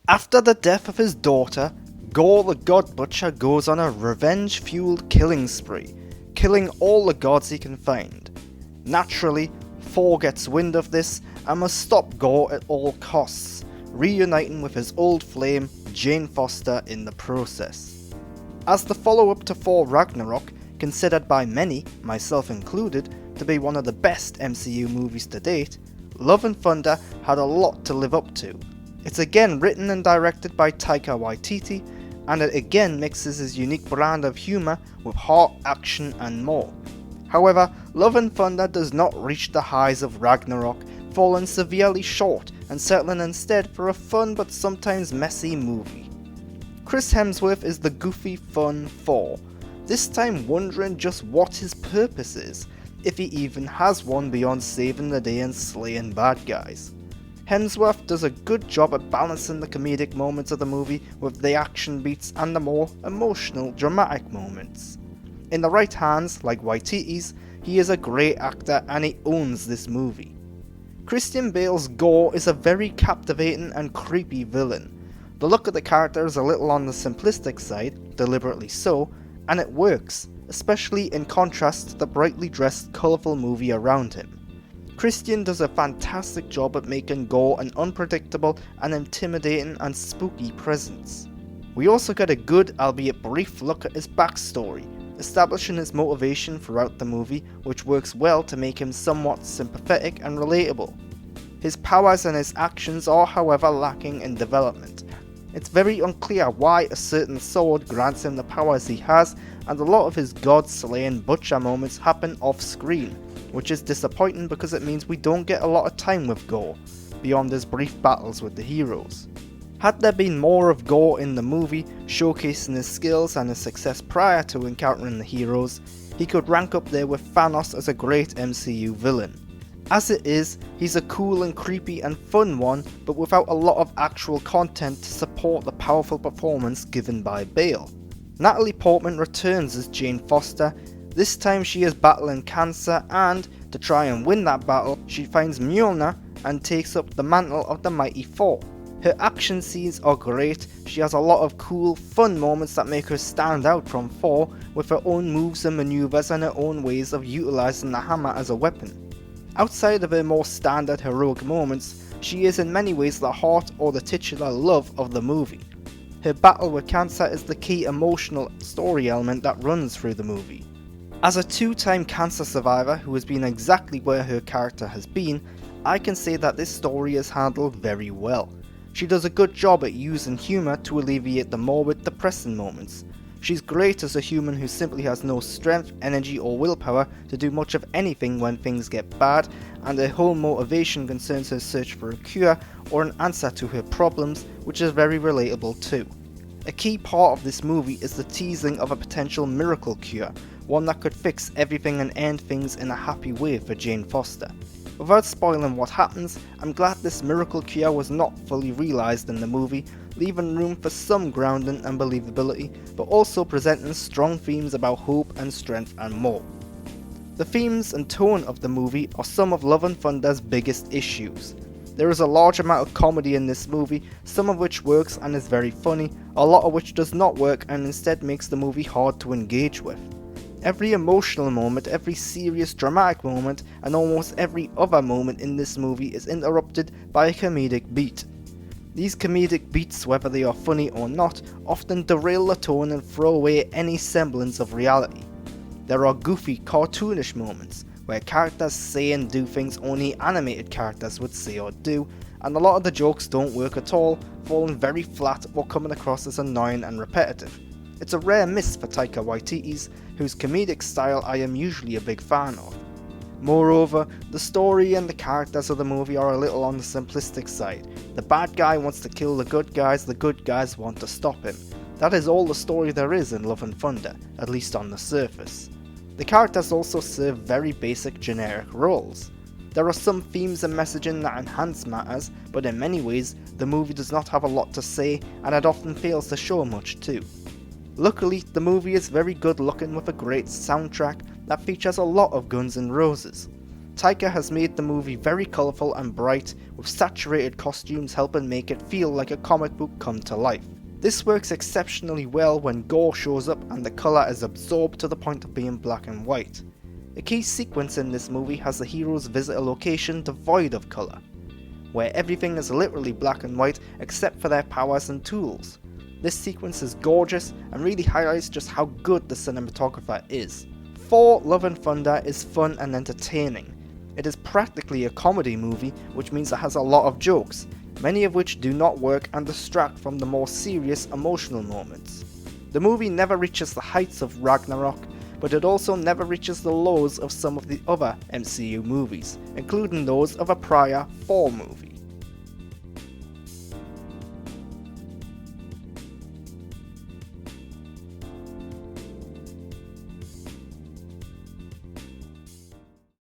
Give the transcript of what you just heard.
After the death of his daughter, Gore the God Butcher goes on a revenge-fueled killing spree, killing all the gods he can find. Naturally, Thor gets wind of this and must stop Gore at all costs, reuniting with his old flame, Jane Foster, in the process. As the follow-up to Thor Ragnarok, considered by many, myself included, to be one of the best MCU movies to date, Love and Thunder had a lot to live up to. It's again written and directed by Taika Waititi, and it again mixes his unique brand of humour with heart, action and more. However, Love and Thunder does not reach the highs of Ragnarok, falling severely short and settling instead for a fun but sometimes messy movie. Chris Hemsworth is the goofy, fun Thor, this time wondering just what his purpose is, if he even has one beyond saving the day and slaying bad guys. Hemsworth does a good job at balancing the comedic moments of the movie with the action beats and the more emotional, dramatic moments. In the right hands, like Waititi's, he is a great actor and he owns this movie. Christian Bale's Gore is a very captivating and creepy villain. The look of the character is a little on the simplistic side, deliberately so, and it works, especially in contrast to the brightly dressed, colourful movie around him. Christian does a fantastic job at making Gore an unpredictable and intimidating and spooky presence. We also get a good, albeit brief, look at his backstory, establishing his motivation throughout the movie, which works well to make him somewhat sympathetic and relatable. His powers and his actions are however lacking in development. It's very unclear why a certain sword grants him the powers he has, and a lot of his god-slaying butcher moments happen off-screen, which is disappointing because it means we don't get a lot of time with Gore, beyond his brief battles with the heroes. Had there been more of Gore in the movie, showcasing his skills and his success prior to encountering the heroes, he could rank up there with Thanos as a great MCU villain. As it is, he's a cool and creepy and fun one, but without a lot of actual content to support the powerful performance given by Bale. Natalie Portman returns as Jane Foster. This time she is battling cancer and, to try and win that battle, she finds Mjolnir and takes up the mantle of the mighty Thor. Her action scenes are great, she has a lot of cool, fun moments that make her stand out from Thor, with her own moves and maneuvers and her own ways of utilising the hammer as a weapon. Outside of her more standard heroic moments, she is in many ways the heart or the titular love of the movie. Her battle with cancer is the key emotional story element that runs through the movie. As a two-time cancer survivor who has been exactly where her character has been, I can say that this story is handled very well. She does a good job at using humour to alleviate the morbid, depressing moments. She's great as a human who simply has no strength, energy or willpower to do much of anything when things get bad, and her whole motivation concerns her search for a cure or an answer to her problems, which is very relatable too. A key part of this movie is the teasing of a potential miracle cure, one that could fix everything and end things in a happy way for Jane Foster. Without spoiling what happens, I'm glad this miracle cure was not fully realised in the movie, leaving room for some grounding and believability, but also presenting strong themes about hope and strength and more. The themes and tone of the movie are some of Love and Thunder's biggest issues. There is a large amount of comedy in this movie, some of which works and is very funny, a lot of which does not work and instead makes the movie hard to engage with. Every emotional moment, every serious dramatic moment, and almost every other moment in this movie is interrupted by a comedic beat. These comedic beats, whether they are funny or not, often derail the tone and throw away any semblance of reality. There are goofy, cartoonish moments, where characters say and do things only animated characters would say or do, and a lot of the jokes don't work at all, falling very flat or coming across as annoying and repetitive. It's a rare miss for Taika Waititi's, whose comedic style I am usually a big fan of. Moreover, the story and the characters of the movie are a little on the simplistic side. The bad guy wants to kill the good guys want to stop him. That is all the story there is in Love and Thunder, at least on the surface. The characters also serve very basic generic roles. There are some themes and messaging that enhance matters, but in many ways, the movie does not have a lot to say and it often fails to show much too. Luckily, the movie is very good looking with a great soundtrack that features a lot of Guns N' Roses. Taika has made the movie very colourful and bright, with saturated costumes helping make it feel like a comic book come to life. This works exceptionally well when gore shows up and the colour is absorbed to the point of being black and white. A key sequence in this movie has the heroes visit a location devoid of colour, where everything is literally black and white except for their powers and tools. This sequence is gorgeous and really highlights just how good the cinematographer is. Thor: Love and Thunder is fun and entertaining. It is practically a comedy movie, which means it has a lot of jokes, many of which do not work and distract from the more serious emotional moments. The movie never reaches the heights of Ragnarok, but it also never reaches the lows of some of the other MCU movies, including those of a prior Thor movie.